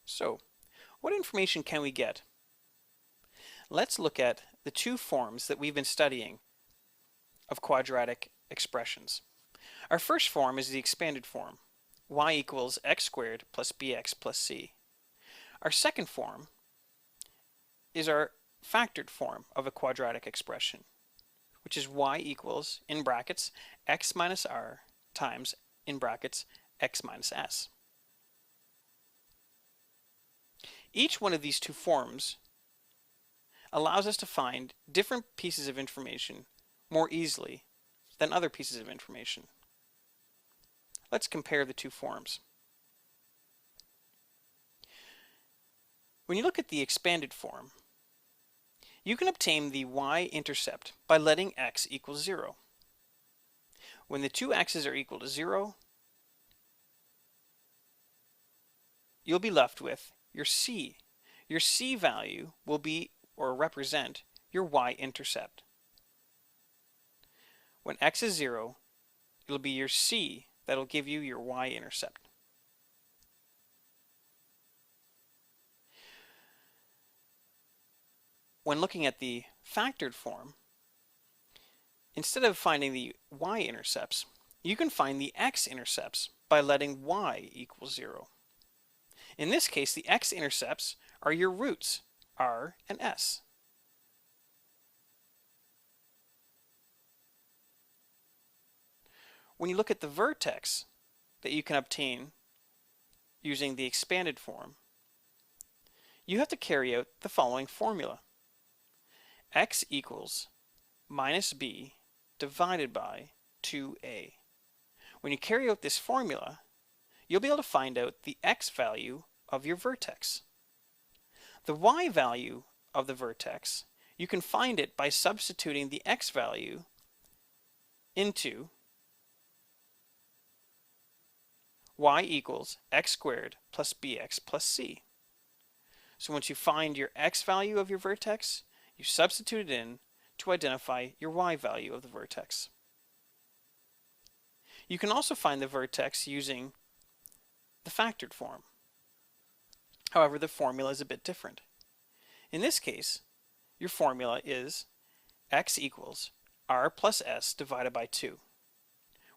So, what information can we get? Let's look at the two forms that we've been studying of quadratic expressions. Our first form is the expanded form, y equals x squared plus bx plus c. Our second form is our factored form of a quadratic expression, which is y equals, in brackets, x minus r times, in brackets, x minus s. Each one of these two forms allows us to find different pieces of information more easily than other pieces of information. Let's compare the two forms. When you look at the expanded form, you can obtain the y-intercept by letting x equal 0. When the two x's are equal to 0, you'll be left with your c. Your c value will be or represent your y-intercept. When x is 0, it'll be your c that'll give you your y-intercept. When looking at the factored form, instead of finding the y-intercepts, you can find the x-intercepts by letting y equal 0. In this case, the x-intercepts are your roots, r and s. When you look at the vertex that you can obtain using the expanded form, you have to carry out the following formula. X equals minus b divided by 2a. When you carry out this formula, you'll be able to find out the x value of your vertex. The y value of the vertex, you can find it by substituting the x value into y equals x squared plus bx plus c. So once you find your x value of your vertex, you substitute it in to identify your y value of the vertex. You can also find the vertex using the factored form. However, the formula is a bit different. In this case, your formula is x equals r plus s divided by 2.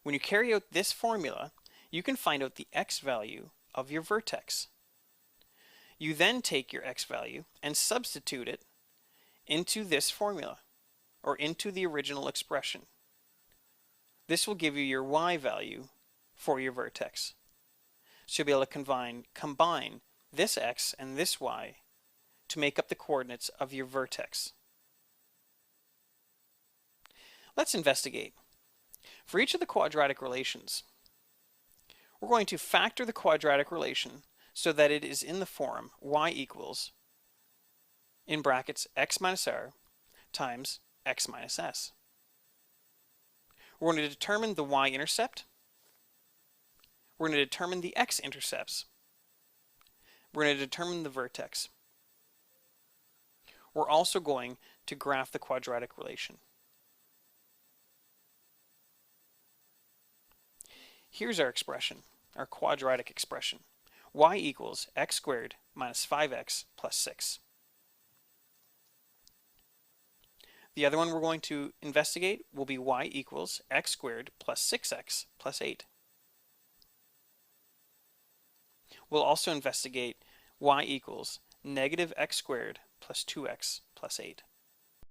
When you carry out this formula, you can find out the x value of your vertex. You then take your x value and substitute it into this formula, or into the original expression. This will give you your y value for your vertex. So you'll be able to combine this x and this y to make up the coordinates of your vertex. Let's investigate. For each of the quadratic relations, we're going to factor the quadratic relation so that it is in the form y equals, in brackets, x minus r times x minus s. We're going to determine the y-intercept. We're going to determine the x-intercepts. We're going to determine the vertex. We're also going to graph the quadratic relation. Here's our expression, our quadratic expression. Y equals x squared minus 5x plus 6. The other one we're going to investigate will be y equals x squared plus 6x plus 8. We'll also investigate y equals negative x squared plus 2x plus 8.